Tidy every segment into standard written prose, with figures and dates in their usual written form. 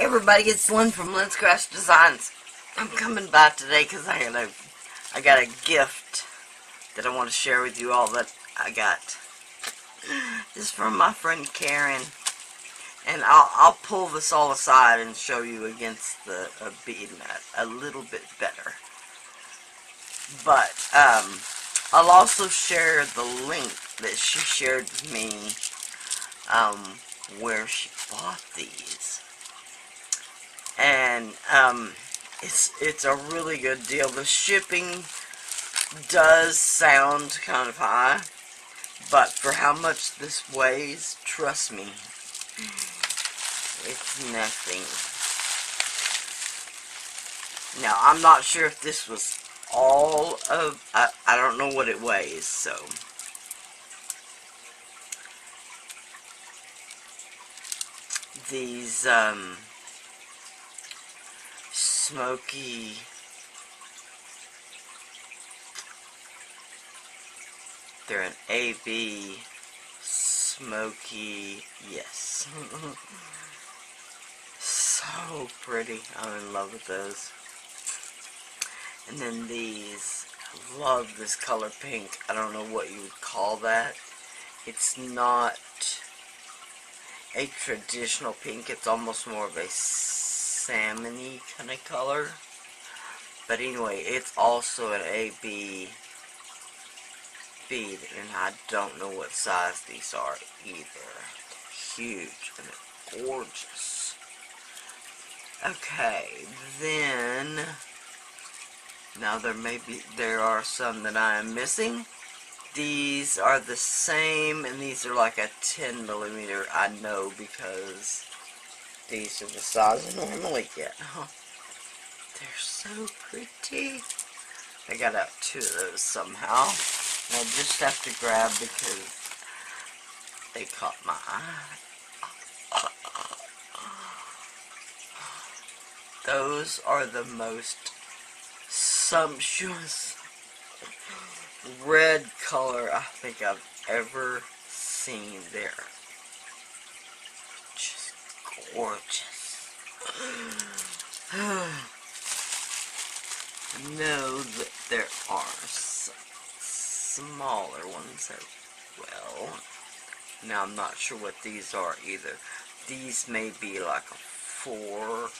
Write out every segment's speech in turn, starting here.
everybody, it's Lyn from Lyn's Craft Designs. I'm coming by today because I got a gift that I want to share with you all that I got. This is from my friend Karen, and I'll pull this all aside and show you against the bead mat a little bit better. But I'll also share the link that she shared with me where she bought these. And it's a really good deal. The shipping does sound kind of high, but for how much this weighs, trust me, it's nothing. Now, I'm not sure if this was all of, I don't know what it weighs, so. These, smoky, they're an AB smoky, yes. So pretty. I'm in love with those. And then these, I love this color pink. I don't know what you would call that. It's not a traditional pink. It's almost more of a salmony kind of color. But anyway, it's also an AB bead, and I don't know what size these are either. Huge and gorgeous. Okay, then now there are some that I am missing. These are the same, and these are like a 10 millimeter. I know because these are the size I normally get. They're so pretty. I got out 2 of those somehow. I just have to grab because they caught my eye. Those are the most sumptuous red color I think I've ever seen there. Just gorgeous. Know that there are some smaller ones as well. Now I'm not sure what these are either. These may be like a 4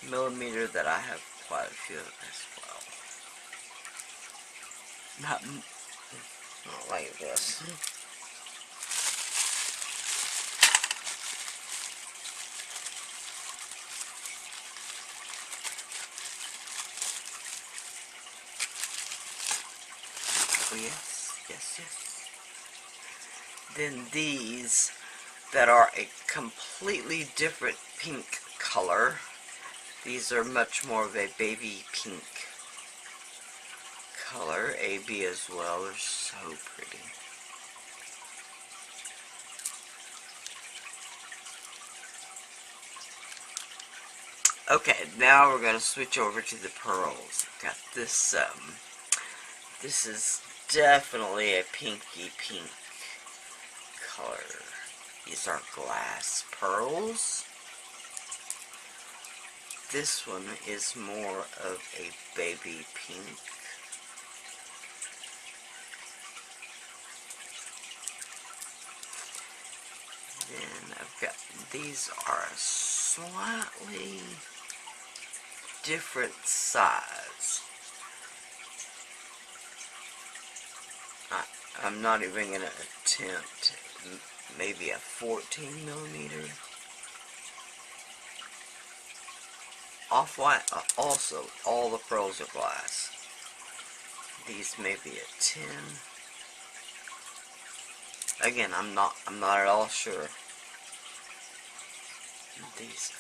millimeter that I have quite a few of as well. Not like this. Oh yes, yes, yes. Then these that are a completely different pink color. These are much more of a baby pink color. AB as well. They're so pretty. Okay, now we're going to switch over to the pearls. I've got this, this is definitely a pinky pink color. These are glass pearls. This one is more of a baby pink. Then I've got, these are a slightly different size. I'm not even going to attempt maybe a 14 millimeter. Off-white, also, all the pearls are glass. These may be a 10. Again, I'm not at all sure. These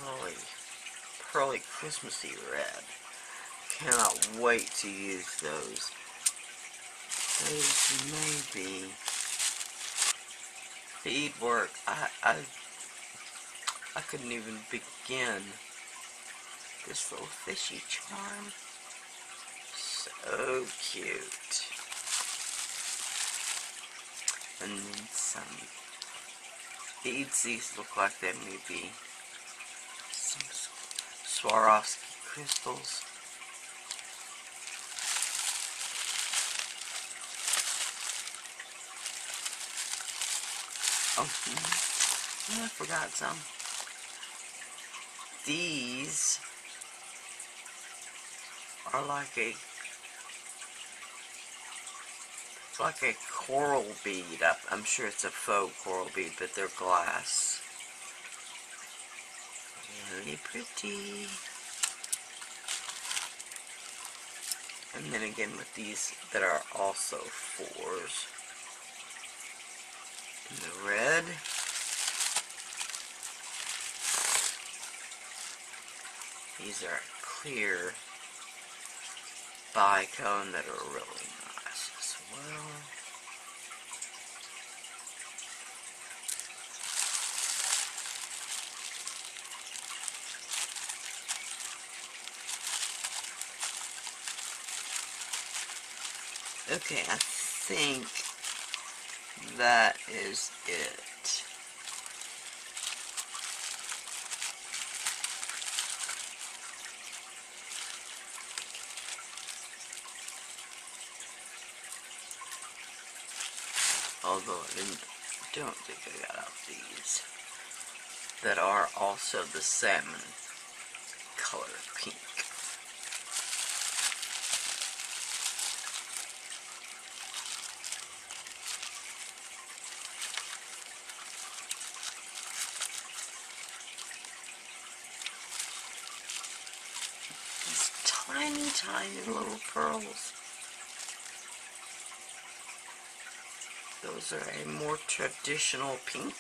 are a pearly Christmassy red. Cannot wait to use those. Those may be beadwork. I couldn't even begin. This little fishy charm. So cute. And then some beads. These look like they may be some Swarovski crystals. Oh, I forgot some. These are like a coral bead. I'm sure it's a faux coral bead, but they're glass. Really pretty. And then again with these that are also fours. In the red. These are clear bicone that are really nice as well. Okay, I think that is it. Although I don't think I got out these that are also the salmon color pink. These tiny, tiny little pearls. Those are a more traditional pink.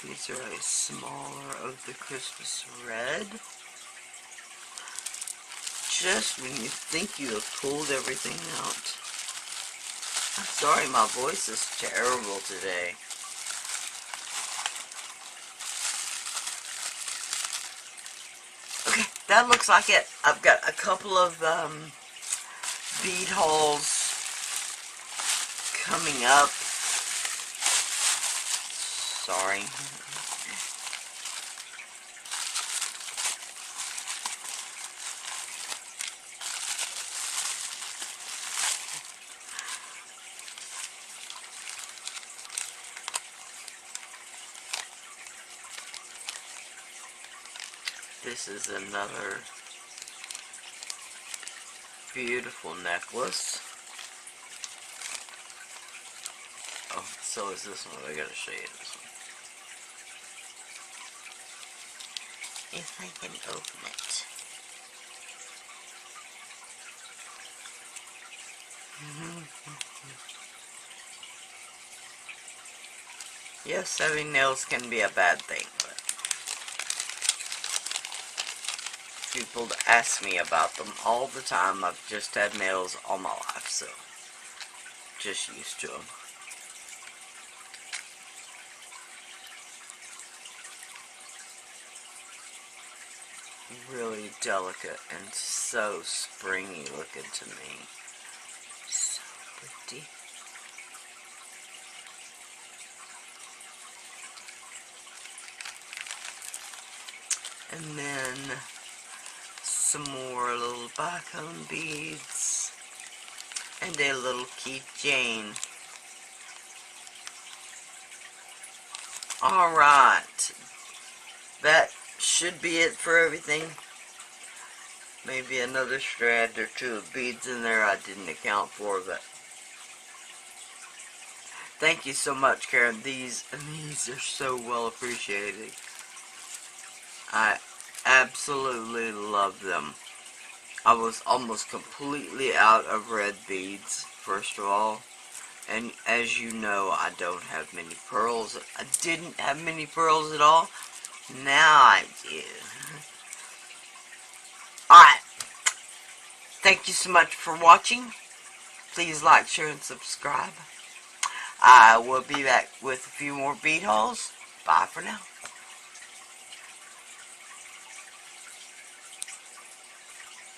These are a smaller of the Christmas red. Just when you think you have pulled everything out. I'm sorry, my voice is terrible today. Okay, that looks like it. I've got a couple of bead hauls coming up. Sorry. This is another beautiful necklace. Oh, so is this one. I gotta show you this one. If I can open it. Yes, having nails can be a bad thing, but people ask me about them all the time. I've just had nails all my life, so just used to them. Really delicate and so springy looking to me. So pretty. And then some more little bicone beads and a little keychain. Alright, that should be it for everything. Maybe another strand or two of beads in there I didn't account for, but thank you so much, Karen. These are so well appreciated. I absolutely love them. I was almost completely out of red beads, first of all. And as you know, I don't have many pearls. I didn't have many pearls at all. Now I do. Alright. Thank you so much for watching. Please like, share, and subscribe. I will be back with a few more bead hauls. Bye for now.